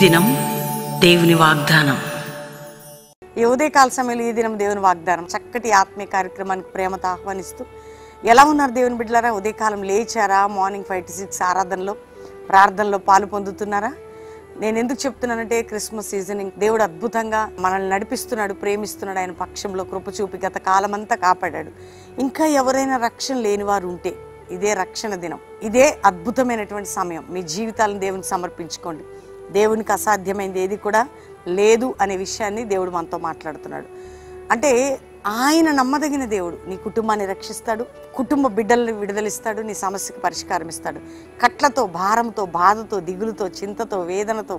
దినం దేవుని వాగ్దానం. ఈ ఉదయకాల సమయంలో ఈ దినం దేవుని వాగ్దానం చక్కటి ఆత్మీయ కార్యక్రమానికి ప్రేమతో ఆహ్వానిస్తూ, ఎలా ఉన్నారు దేవుని బిడ్డలారా? ఉదయకాలం లేచారా? మార్నింగ్ 5 to 6 ఆరాధనలో ప్రార్థనలో పాలు పొందుతున్నారా? నేను ఎందుకు చెప్తున్నానంటే, క్రిస్మస్ సీజనింగ్ దేవుడు అద్భుతంగా మనల్ని నడిపిస్తున్నాడు, ప్రేమిస్తున్నాడు. ఆయన పక్షంలో కృప చూపి గత కాలమంతా కాపాడాడు. ఇంకా ఎవరైనా రక్షణ లేని వారు ఉంటే ఇదే రక్షణ దినం, ఇదే అద్భుతమైనటువంటి సమయం. మీ జీవితాలను దేవునికి సమర్పించుకోండి. దేవునికి అసాధ్యమైనది ఏది కూడా లేదు అనే విషయాన్ని దేవుడు మనతో మాట్లాడుతున్నాడు. అంటే ఆయన నమ్మదగిన దేవుడు. నీ కుటుంబాన్ని రక్షిస్తాడు, కుటుంబ బిడ్డలను విడుదలిస్తాడు, నీ సమస్యకు పరిష్కారం ఇస్తాడు. కట్లతో, భారంతో, బాధతో, దిగులుతో, చింతతో, వేదనతో,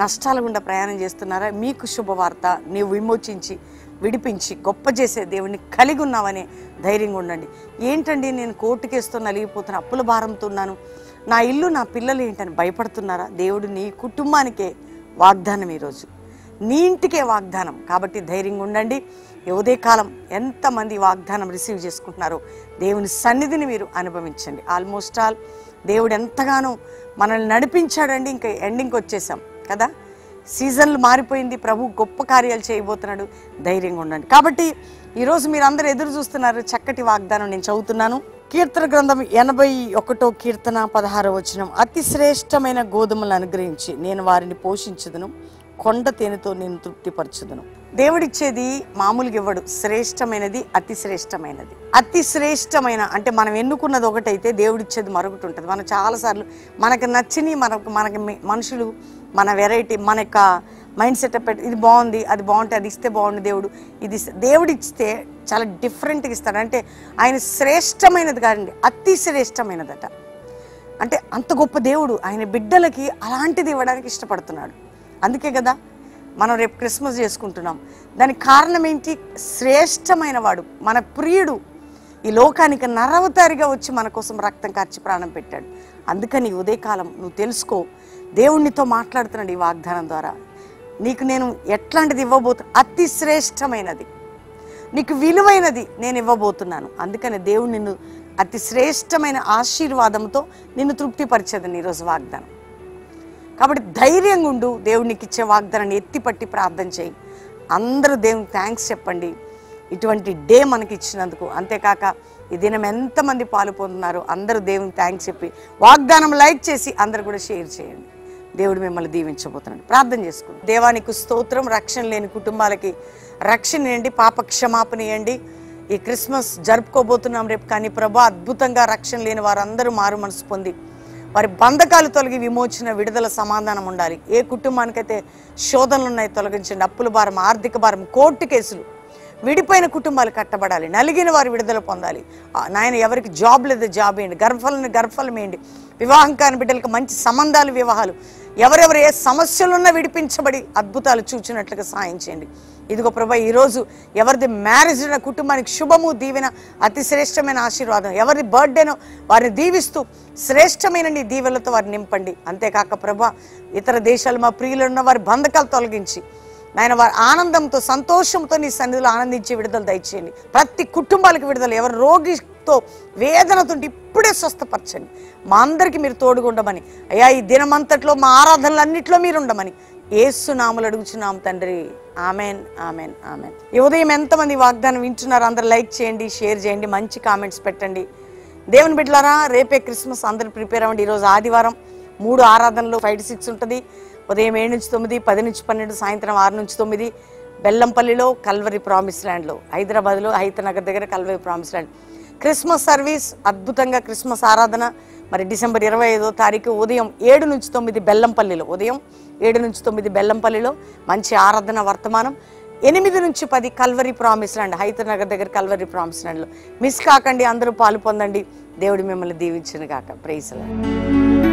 నష్టాల గుండా ప్రయాణం చేస్తున్నారా? మీకు శుభవార్త. నీవు విమోచించి విడిపించి గొప్ప చేసే దేవుడిని కలిగి ఉన్నావనే ధైర్యంగా ఉండండి. ఏంటండి నేను కోర్టుకేస్తూ నలిగిపోతున్నా, అప్పుల భారంతో ఉన్నాను, నా ఇల్లు నా పిల్లలు ఏంటని భయపడుతున్నారా? దేవుడు నీ కుటుంబానికే వాగ్దానం, ఈరోజు నీ ఇంటికే వాగ్దానం. కాబట్టి ధైర్యంగా ఉండండి. ఉదయకాలం ఎంతమంది వాగ్దానం రిసీవ్ చేసుకుంటున్నారో దేవుని సన్నిధిని మీరు అనుభవించండి. ఆల్మోస్ట్ ఆల్ దేవుడు ఎంతగానో మనల్ని నడిపించాడండి. ఇంకా ఎండింగ్కి వచ్చేసాం కదా, సీజన్లు మారిపోయింది, ప్రభు గొప్ప కార్యాలు చేయబోతున్నాడు. ధైర్యంగా ఉండండి. కాబట్టి ఈరోజు మీరు అందరూ ఎదురు చూస్తున్నారు చక్కటి వాగ్దానం. నేను చదువుతున్నాను. కీర్తన గ్రంథం 81వ కీర్తన 16వ వచనం. అతి శ్రేష్టమైన గోధుమలను అనుగ్రహించి నేను వారిని పోషించుదును, కొండ తేనెతో నేను తృప్తిపరచుదును. దేవుడిచ్చేది మామూలుగా ఇవ్వడు, శ్రేష్టమైనది, అతి శ్రేష్టమైనది. అతి శ్రేష్టమైన అంటే మనం ఎన్నుకున్నది ఒకటైతే దేవుడిచ్చేది మరొకటి ఉంటుంది. మనం చాలాసార్లు మనకు నచ్చిని మనకి మనుషులు మన వెరైటీ, మన యొక్క మైండ్ సెటప్ పెట్టి ఇది బాగుంది, అది బాగుంటే అది ఇస్తే బాగుంది, దేవుడు ఇస్తే చాలా డిఫరెంట్గా ఇస్తాడు. అంటే ఆయన శ్రేష్టమైనది కాదండి, అతి శ్రేష్టమైనదట. అంటే అంత గొప్ప దేవుడు ఆయన బిడ్డలకి అలాంటిది ఇవ్వడానికి ఇష్టపడుతున్నాడు. అందుకే కదా మనం రేపు క్రిస్మస్ చేసుకుంటున్నాం. దానికి కారణం ఏంటి? శ్రేష్టమైన వాడు, మన ప్రియుడు ఈ లోకానికి నరవతారిగా వచ్చి మన కోసం రక్తం కార్చి ప్రాణం పెట్టాడు. అందుకని ఉదయకాలం నువ్వు తెలుసుకో, దేవునితో మాట్లాడుతున్నాడు ఈ వాగ్దానం ద్వారా. నీకు నేను ఎట్లాంటిది ఇవ్వబోతున్నా, అతి శ్రేష్టమైనది, నీకు విలువైనది నేను ఇవ్వబోతున్నాను. అందుకని దేవుడు నిన్ను అతి శ్రేష్టమైన ఆశీర్వాదంతో నిన్ను తృప్తిపరిచేదని ఈరోజు వాగ్దానం. కాబట్టి ధైర్యంగా ఉండు. దేవునికి ఇచ్చే వాగ్దానాన్ని ఎత్తిపట్టి ప్రార్థన చేయి. అందరూ దేవునికి థ్యాంక్స్ చెప్పండి ఇటువంటి డే మనకి ఇచ్చినందుకు. అంతేకాక ఈ దినం ఎంతమంది పాలు పొందుతున్నారో అందరూ దేవునికి థ్యాంక్స్ చెప్పి వాగ్దానం లైక్ చేసి అందరూ కూడా షేర్ చేయండి. దేవుడు మిమ్మల్ని దీవించబోతున్నాడు. ప్రార్థన చేసుకోండి. దేవానికి స్తోత్రం. రక్షణ లేని కుటుంబాలకి రక్షణ ఇవ్వండి, పాప క్షమాపణ ఇవ్వండి. ఈ క్రిస్మస్ జరుపుకోబోతున్నాం రేపు, కానీ ప్రభా అద్భుతంగా రక్షణ లేని వారందరూ మారు మనసు పొంది వారి బంధకాలు తొలగి విమోచన, విడుదల, సమాధానం ఉండాలి. ఏ కుటుంబానికైతే శోధనలు ఉన్నాయి తొలగించండి. అప్పుల భారం, ఆర్థిక భారం, కోర్టు కేసులు, విడిపోయిన కుటుంబాలు కట్టబడాలి. నలిగిన వారు విడుదల పొందాలి. నాయన ఎవరికి జాబ్ లేదు జాబ్ వేయండి, గర్భఫలం వేయండి. వివాహం కాని బిడ్డలకు మంచి సంబంధాలు, వివాహాలు, ఎవరెవరు ఏ సమస్యలున్నా విడిపించబడి అద్భుతాలు చూచినట్లుగా సాయం చేయండి. ఇదిగో ప్రభా ఈరోజు ఎవరిది మ్యారేజ్ ఉన్న కుటుంబానికి శుభము, దీవెన, అతి శ్రేష్టమైన ఆశీర్వాదం. ఎవరిది బర్త్డేనో వారిని దీవిస్తూ శ్రేష్టమైన నీ దీవెలతో వారిని నింపండి. అంతేకాక ప్రభా ఇతర దేశాలు మా ప్రియులు ఉన్న వారి బంధకాలు తొలగించి నాయన వారి ఆనందంతో, సంతోషంతో నీ సన్నిధిలో ఆనందించి విడుదల దయచేయండి. ప్రతి కుటుంబాలకు విడుదల. ఎవరు రోగితో, వేదనతో ఇప్పుడే స్వస్థపరచండి. మా అందరికీ మీరు తోడుగా ఉండమని, అయ్యా ఈ దినమంతట్లో మా ఆరాధనలన్నింటిలో మీరు ఉండమని యేసు నామములో అడుగుచున్నాం తండ్రి. Amen, amen, amen. ఈ ఉదయం ఎంతమంది వాగ్దానం వింటున్నారు? అందరూ లైక్ చేయండి, షేర్ చేయండి, మంచి కామెంట్స్ పెట్టండి. దేవుని బిడ్డలారా, రేపే క్రిస్మస్, అందరూ ప్రిపేర్ అవ్వండి. ఈరోజు ఆదివారం 3 ఆరాధనలు 5 to 6 ఉంటుంది. ఉదయం 7 నుంచి 9, 10 నుంచి 12, సాయంత్రం 6 నుంచి 9 బెల్లంపల్లిలో, కల్వరి ప్రామిస్ ల్యాండ్లో, హైదరాబాద్లో హైతనగర్ దగ్గర Calvary promise land Christmas service. అద్భుతంగా క్రిస్మస్ ఆరాధన మరి డిసెంబర్ 25వ తారీఖు ఉదయం 7 నుంచి 9 బెల్లంపల్లిలో, ఉదయం 7 నుంచి 9 బెల్లంపల్లిలో మంచి ఆరాధన వర్తమానం. 8 నుంచి 10 కల్వరి ప్రామిస్ ల్యాండ్, హైతనగర్ దగ్గర కల్వరి ప్రామిస్ ల్యాండ్లో. మిస్ కాకండి, అందరూ పాలు పొందండి. దేవుడు మిమ్మల్ని దీవించును గాక. Praise lord.